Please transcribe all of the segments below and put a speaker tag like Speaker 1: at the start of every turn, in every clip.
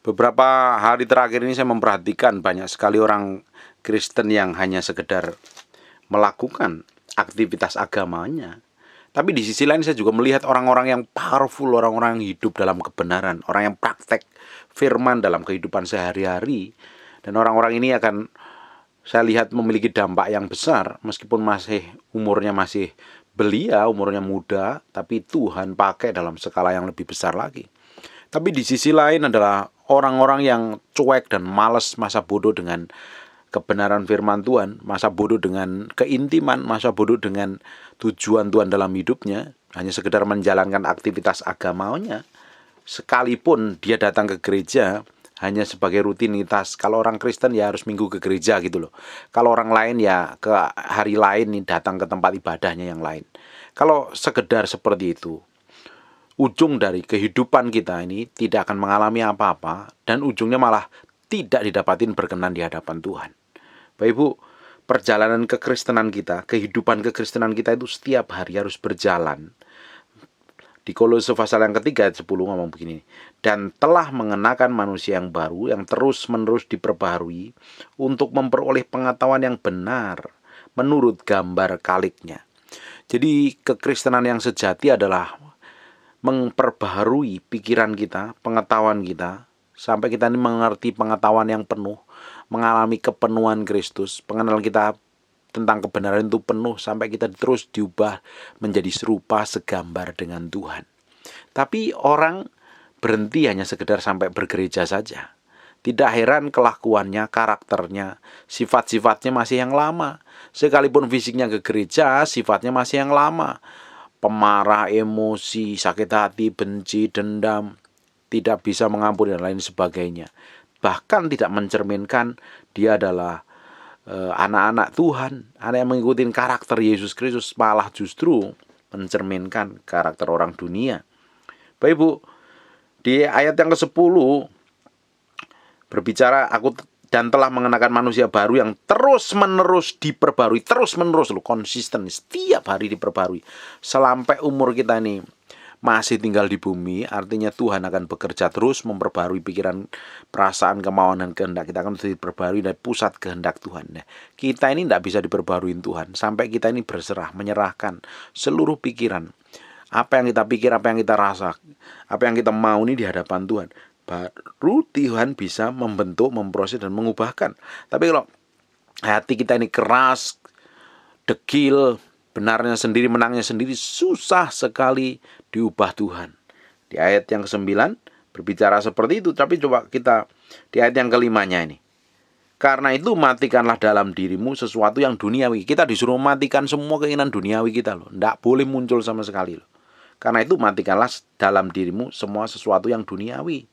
Speaker 1: Beberapa hari terakhir ini saya memperhatikan banyak sekali orang Kristen yang hanya sekedar melakukan aktivitas agamanya. Tapi di sisi lain saya juga melihat orang-orang yang powerful, orang-orang yang hidup dalam kebenaran, orang yang praktek firman dalam kehidupan sehari-hari. Dan orang-orang ini akan saya lihat memiliki dampak yang besar meskipun umurnya masih belia, umurnya muda, tapi Tuhan pakai dalam skala yang lebih besar lagi. Tapi di sisi lain adalah orang-orang yang cuek dan malas, masa bodoh dengan kebenaran firman Tuhan, masa bodoh dengan keintiman, masa bodoh dengan tujuan Tuhan dalam hidupnya, hanya sekedar menjalankan aktivitas agamanya. Sekalipun dia datang ke gereja hanya sebagai rutinitas. Kalau orang Kristen ya harus minggu ke gereja gitu loh. Kalau orang lain ya ke hari lain nih datang ke tempat ibadahnya yang lain. Kalau sekedar seperti itu, ujung dari kehidupan kita ini tidak akan mengalami apa-apa dan ujungnya malah tidak didapatin berkenan di hadapan Tuhan. Bapak Ibu, perjalanan kekristenan kita, kehidupan kekristenan kita itu setiap hari harus berjalan. Di Kolose pasal yang ketiga ayat 10 ngomong begini, dan telah mengenakan manusia yang baru yang terus-menerus diperbaharui untuk memperoleh pengetahuan yang benar menurut gambar kaliknya. Jadi kekristenan yang sejati adalah memperbaharui pikiran kita, pengetahuan kita, sampai kita ini mengerti pengetahuan yang penuh, mengalami kepenuhan Kristus, pengenalan kita tentang kebenaran itu penuh, sampai kita terus diubah menjadi serupa segambar dengan Tuhan. Tapi orang berhenti hanya sekedar sampai bergereja saja. Tidak heran kelakuannya, karakternya, sifat-sifatnya masih yang lama. Sekalipun fisiknya ke gereja, sifatnya masih yang lama. Pemarah, emosi, sakit hati, benci, dendam, tidak bisa mengampuni dan lain sebagainya. Bahkan tidak mencerminkan dia adalah anak-anak Tuhan, anak yang mengikuti karakter Yesus Kristus, malah justru mencerminkan karakter orang dunia. Bapak Ibu, di ayat yang ke-10 berbicara aku dan telah mengenakan manusia baru yang terus-menerus diperbarui, terus-menerus loh, konsisten, setiap hari diperbarui sampai umur kita ini masih tinggal di bumi. Artinya Tuhan akan bekerja terus memperbarui pikiran, perasaan, kemauan, dan kehendak. Kita akan diperbarui dari pusat kehendak Tuhan. Nah, kita ini tidak bisa diperbarui Tuhan sampai kita ini berserah, menyerahkan seluruh pikiran, apa yang kita pikir, apa yang kita rasa, apa yang kita mau ini di hadapan Tuhan. Baru Tuhan bisa membentuk, memproses, dan mengubahkan. Tapi kalau hati kita ini keras, dekil, benarnya sendiri, menangnya sendiri, susah sekali diubah Tuhan. Di ayat yang ke-9 berbicara seperti itu. Tapi coba kita di ayat yang ke-5-nya ini. Karena itu matikanlah dalam dirimu sesuatu yang duniawi. Kita disuruh matikan semua keinginan duniawi kita loh. Tidak boleh muncul sama sekali loh. Karena itu matikanlah dalam dirimu semua sesuatu yang duniawi.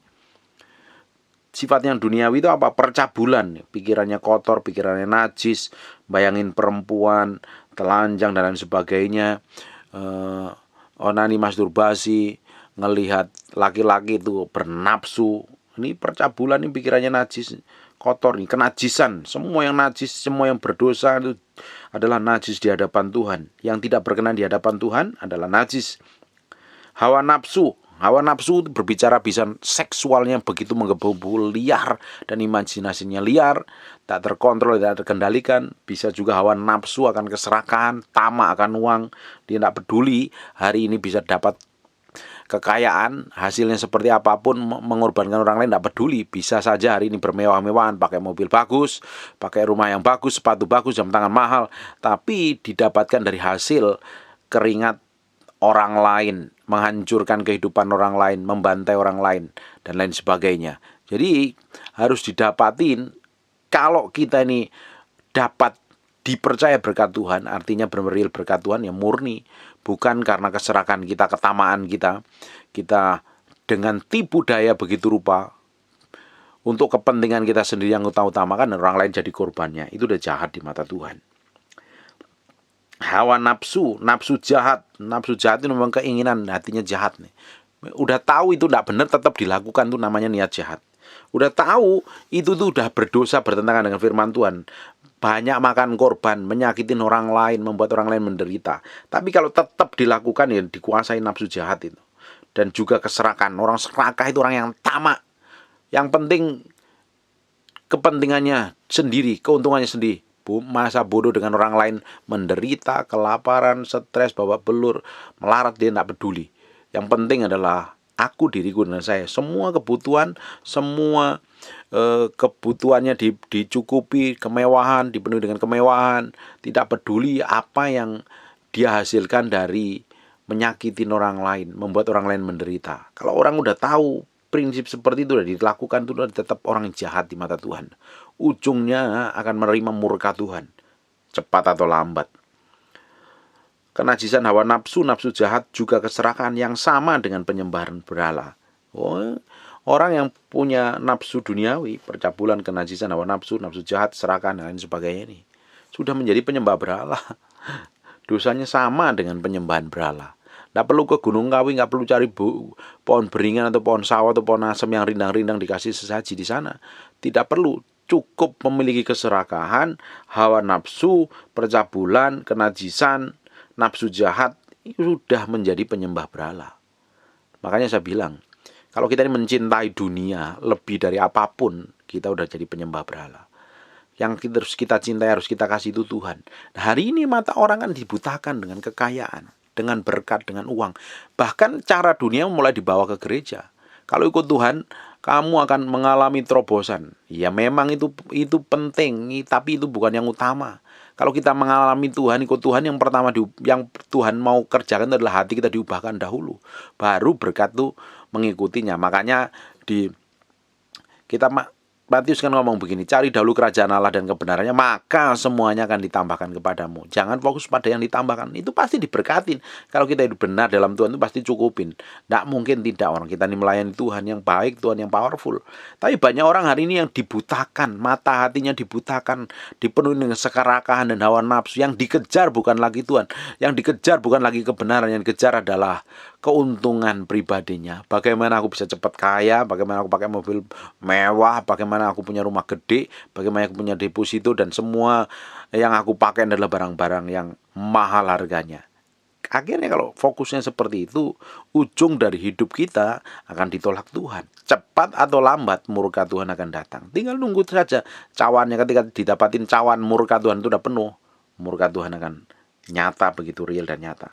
Speaker 1: Sifat yang duniawi itu apa? Percabulan. Pikirannya kotor, pikirannya najis, bayangin perempuan, telanjang dan lain sebagainya, onani, masturbasi, ngelihat laki-laki itu bernafsu. Ini percabulan, ini pikirannya najis, kotor, ini kenajisan. Semua yang najis, semua yang berdosa itu adalah najis di hadapan Tuhan. Yang tidak berkenan di hadapan Tuhan adalah najis. Hawa nafsu berbicara bisa seksualnya begitu menggebu-gebu, liar, dan imajinasinya liar, tak terkontrol, tidak terkendalikan. Bisa juga hawa nafsu akan keserakahan, tamak akan uang. Dia tidak peduli hari ini bisa dapat kekayaan, hasilnya seperti apapun, mengorbankan orang lain tidak peduli. Bisa saja hari ini bermewah-mewahan, pakai mobil bagus, pakai rumah yang bagus, sepatu bagus, jam tangan mahal, tapi didapatkan dari hasil keringat orang lain, menghancurkan kehidupan orang lain, membantai orang lain, dan lain sebagainya. Jadi harus didapatin. Kalau kita ini dapat dipercaya berkat Tuhan, artinya benar-benar berkat Tuhan yang murni, bukan karena keserakan kita, ketamaan kita dengan tipu daya begitu rupa untuk kepentingan kita sendiri yang utamakan dan orang lain jadi korbannya. Itu udah jahat di mata Tuhan. Hawa nafsu jahat itu memang keinginan, hatinya jahat nih. Udah tahu itu tidak benar, tetap dilakukan, tuh namanya niat jahat. Udah tahu itu tuh udah berdosa, bertentangan dengan firman Tuhan, banyak makan korban, menyakitin orang lain, membuat orang lain menderita. Tapi kalau tetap dilakukan ya dikuasai nafsu jahat itu. Dan juga keserakan. Orang serakah itu orang yang tamak, Yang penting kepentingannya sendiri, keuntungannya sendiri. Masa bodoh dengan orang lain, menderita, kelaparan, stres, babak belur, melarat, dia tidak peduli. Yang penting adalah aku, diriku, dan saya. Semua kebutuhan, semua kebutuhannya dicukupi, kemewahan, dipenuhi dengan kemewahan. Tidak peduli apa yang dia hasilkan dari menyakitin orang lain, membuat orang lain menderita. Kalau orang udah tahu prinsip seperti itu udah dilakukan, itu udah tetap orang jahat di mata Tuhan. Ujungnya akan menerima murka Tuhan, cepat atau lambat. Kenajisan hawa nafsu, nafsu jahat, juga keserakahan yang sama dengan penyembahan berhala. Orang yang punya nafsu duniawi, percabulan, kenajisan hawa nafsu, nafsu jahat, serakahan, dan lain sebagainya ini sudah menjadi penyembah berhala. Dosanya sama dengan penyembahan berhala. Nggak perlu ke Gunung Kawi, nggak perlu cari pohon beringan atau pohon sawo atau pohon asem yang rindang-rindang dikasih sesaji di sana. Tidak perlu, cukup memiliki keserakahan, hawa nafsu, percabulan, kenajisan, nafsu jahat, itu sudah menjadi penyembah berhala. Makanya saya bilang, kalau kita ini mencintai dunia lebih dari apapun, kita udah jadi penyembah berhala. Yang harus kita cintai, harus kita kasih itu Tuhan. Nah, hari ini mata orang kan dibutakan dengan kekayaan, dengan berkat, dengan uang. Bahkan cara dunia mulai dibawa ke gereja. Kalau ikut Tuhan, kamu akan mengalami terobosan. Ya memang itu penting, tapi itu bukan yang utama. Kalau kita mengalami Tuhan, ikut Tuhan, yang pertama yang Tuhan mau kerjakan adalah hati kita diubahkan dahulu. Baru berkat itu mengikutinya. Makanya Matius kan ngomong begini, cari dahulu kerajaan Allah dan kebenarannya, maka semuanya akan ditambahkan kepadamu. Jangan fokus pada yang ditambahkan, itu pasti diberkatin. Kalau kita hidup benar dalam Tuhan itu pasti cukupin. Tidak mungkin tidak, orang kita ini melayani Tuhan yang baik, Tuhan yang powerful. Tapi banyak orang hari ini yang dibutakan, mata hatinya dibutakan, dipenuhi dengan sekerakahan dan hawa nafsu. Yang dikejar bukan lagi Tuhan, yang dikejar bukan lagi kebenaran, yang dikejar adalah keuntungan pribadinya. Bagaimana aku bisa cepat kaya, bagaimana aku pakai mobil mewah, bagaimana aku punya rumah gede, bagaimana aku punya deposito, dan semua yang aku pakai adalah barang-barang yang mahal harganya. Akhirnya kalau fokusnya seperti itu, ujung dari hidup kita akan ditolak Tuhan. Cepat atau lambat murka Tuhan akan datang. Tinggal nunggu saja cawannya. Ketika didapatin cawan murka Tuhan itu udah penuh, murka Tuhan akan nyata, begitu real dan nyata.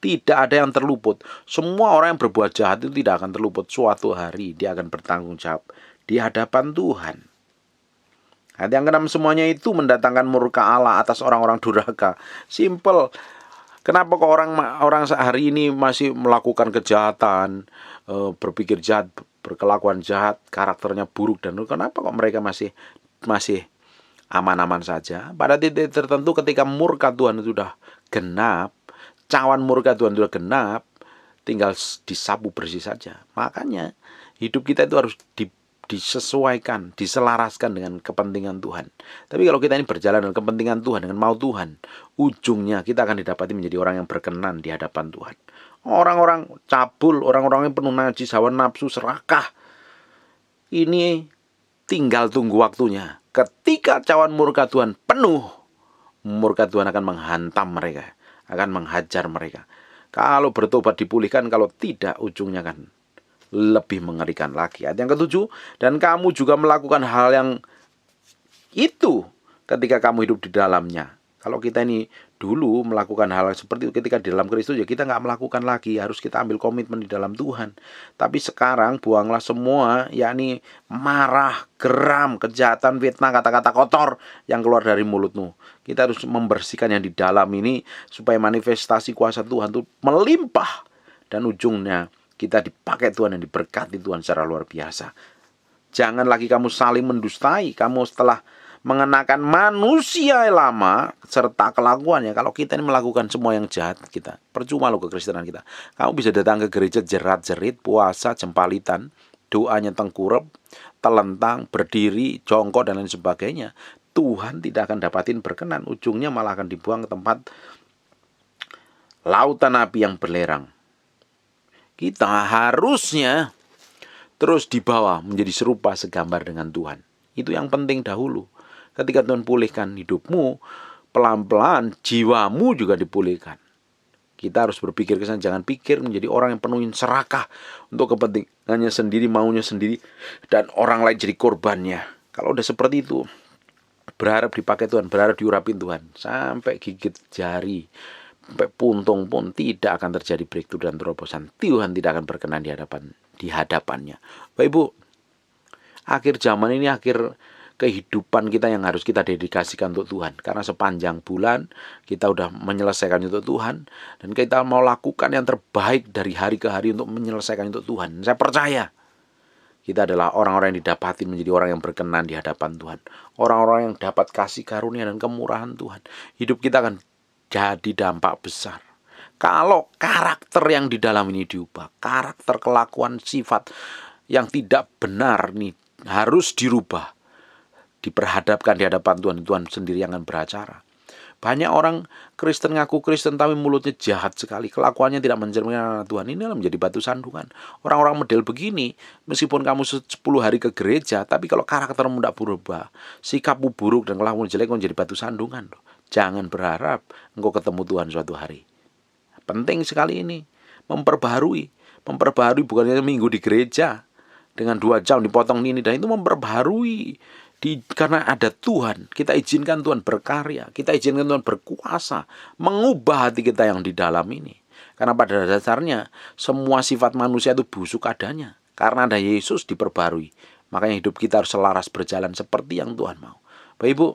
Speaker 1: Tidak ada yang terluput. Semua orang yang berbuat jahat itu tidak akan terluput. Suatu hari dia akan bertanggung jawab di hadapan Tuhan. Ayat yang ke-6, semuanya itu mendatangkan murka Allah atas orang-orang durhaka. Simple. Kenapa kok orang hari ini masih melakukan kejahatan, berpikir jahat, berkelakuan jahat, karakternya buruk, dan kenapa kok mereka masih aman-aman saja? Pada titik tertentu ketika murka Tuhan itu sudah genap, cawan murka Tuhan sudah genap, tinggal disapu bersih saja. Makanya hidup kita itu harus disesuaikan, diselaraskan dengan kepentingan Tuhan. Tapi kalau kita ini berjalan dengan kepentingan Tuhan, dengan mau Tuhan, ujungnya kita akan didapati menjadi orang yang berkenan di hadapan Tuhan. Orang-orang cabul, orang-orang yang penuh najis, hawa nafsu, serakah, ini tinggal tunggu waktunya. Ketika cawan murka Tuhan penuh, murka Tuhan akan menghantam mereka, akan menghajar mereka. Kalau bertobat dipulihkan, kalau tidak ujungnya kan lebih mengerikan lagi. Ayat yang ke-7, dan kamu juga melakukan hal yang itu ketika kamu hidup di dalamnya. Kalau kita ini dulu melakukan hal seperti itu ketika di dalam Kristus, ya kita nggak melakukan lagi. Harus kita ambil komitmen di dalam Tuhan. Tapi sekarang buanglah semua, yakni marah, geram, kejahatan, fitnah, kata-kata kotor yang keluar dari mulutmu. Kita harus membersihkan yang di dalam ini supaya manifestasi kuasa Tuhan itu melimpah. Dan ujungnya kita dipakai Tuhan dan diberkati Tuhan secara luar biasa. Jangan lagi kamu saling mendustai. Kamu setelah mengenakan manusia lama serta kelakuannya. Kalau kita ini melakukan semua yang jahat, kita percuma loh kekristenan kita. Kamu bisa datang ke gereja jerat-jerit, puasa, jempalitan, doanya tengkurap, telentang, berdiri, jongkok, dan lain sebagainya. Tuhan tidak akan dapatin berkenan. Ujungnya malah akan dibuang ke tempat lautan api yang belerang. Kita harusnya terus dibawa menjadi serupa segambar dengan Tuhan. Itu yang penting dahulu. Ketika Tuhan pulihkan hidupmu, pelan-pelan jiwamu juga dipulihkan. Kita harus berpikir ke sana, jangan pikir menjadi orang yang penuh serakah untuk kepentingannya sendiri, maunya sendiri, dan orang lain jadi korbannya. Kalau udah seperti itu, berharap dipakai Tuhan, berharap diurapin Tuhan, sampai gigit jari, sampai puntung pun tidak akan terjadi breakthrough dan terobosan. Tuhan tidak akan berkenan di hadapannya. Bapak Ibu, akhir zaman ini akhir kehidupan kita yang harus kita dedikasikan untuk Tuhan. Karena sepanjang bulan kita udah menyelesaikan untuk Tuhan, dan kita mau lakukan yang terbaik dari hari ke hari untuk menyelesaikan untuk Tuhan. Saya percaya kita adalah orang-orang yang didapatin menjadi orang yang berkenan di hadapan Tuhan. Orang-orang yang dapat kasih karunia dan kemurahan Tuhan. Hidup kita akan jadi dampak besar kalau karakter yang di dalam ini diubah. Karakter, kelakuan, sifat yang tidak benar nih harus dirubah. Diperhadapkan di hadapan Tuhan, Tuhan sendiri yang akan beracara. Banyak orang Kristen ngaku Kristen tapi mulutnya jahat sekali, kelakuannya tidak mencerminkan Tuhan. Ini menjadi batu sandungan. Orang-orang model begini, meskipun kamu 10 hari ke gereja, tapi kalau karaktermu tidak berubah, sikapmu buruk dan kelakuanmu jelek, menjadi batu sandungan. Jangan berharap engkau ketemu Tuhan suatu hari. Penting sekali ini, memperbaharui bukan hanya minggu di gereja dengan 2 jam dipotong ini, dan itu memperbaharui. Karena ada Tuhan, kita izinkan Tuhan berkarya, kita izinkan Tuhan berkuasa, mengubah hati kita yang di dalam ini. Karena pada dasarnya, semua sifat manusia itu busuk adanya. Karena ada Yesus diperbarui, makanya hidup kita harus selaras berjalan seperti yang Tuhan mau. Bapak Ibu,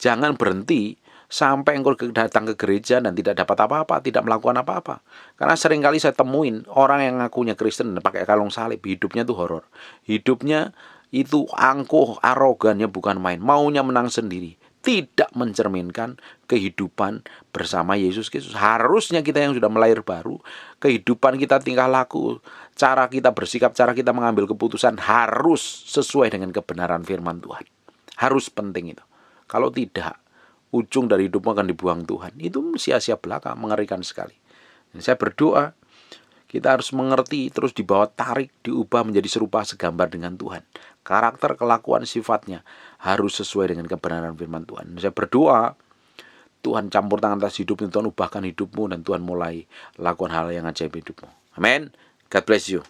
Speaker 1: jangan berhenti sampai engkau datang ke gereja dan tidak dapat apa-apa, tidak melakukan apa-apa. Karena seringkali saya temuin orang yang ngakunya Kristen dan pakai kalung salib, hidupnya tuh horor. Hidupnya itu angkuh, arogannya bukan main, maunya menang sendiri, tidak mencerminkan kehidupan bersama Yesus Kristus. Harusnya kita yang sudah melahir baru, kehidupan kita, tingkah laku, cara kita bersikap, cara kita mengambil keputusan harus sesuai dengan kebenaran firman Tuhan. Harus penting itu. Kalau tidak, ujung dari hidupmu akan dibuang Tuhan. Itu sia-sia belaka, mengerikan sekali. Dan saya berdoa kita harus mengerti, terus dibawa tarik, diubah menjadi serupa segambar dengan Tuhan. Karakter, kelakuan, sifatnya harus sesuai dengan kebenaran firman Tuhan. Saya berdoa, Tuhan campur tangan atas hidupmu, Tuhan ubahkan hidupmu, dan Tuhan mulai lakukan hal yang ajaib hidupmu. Amin. God bless you.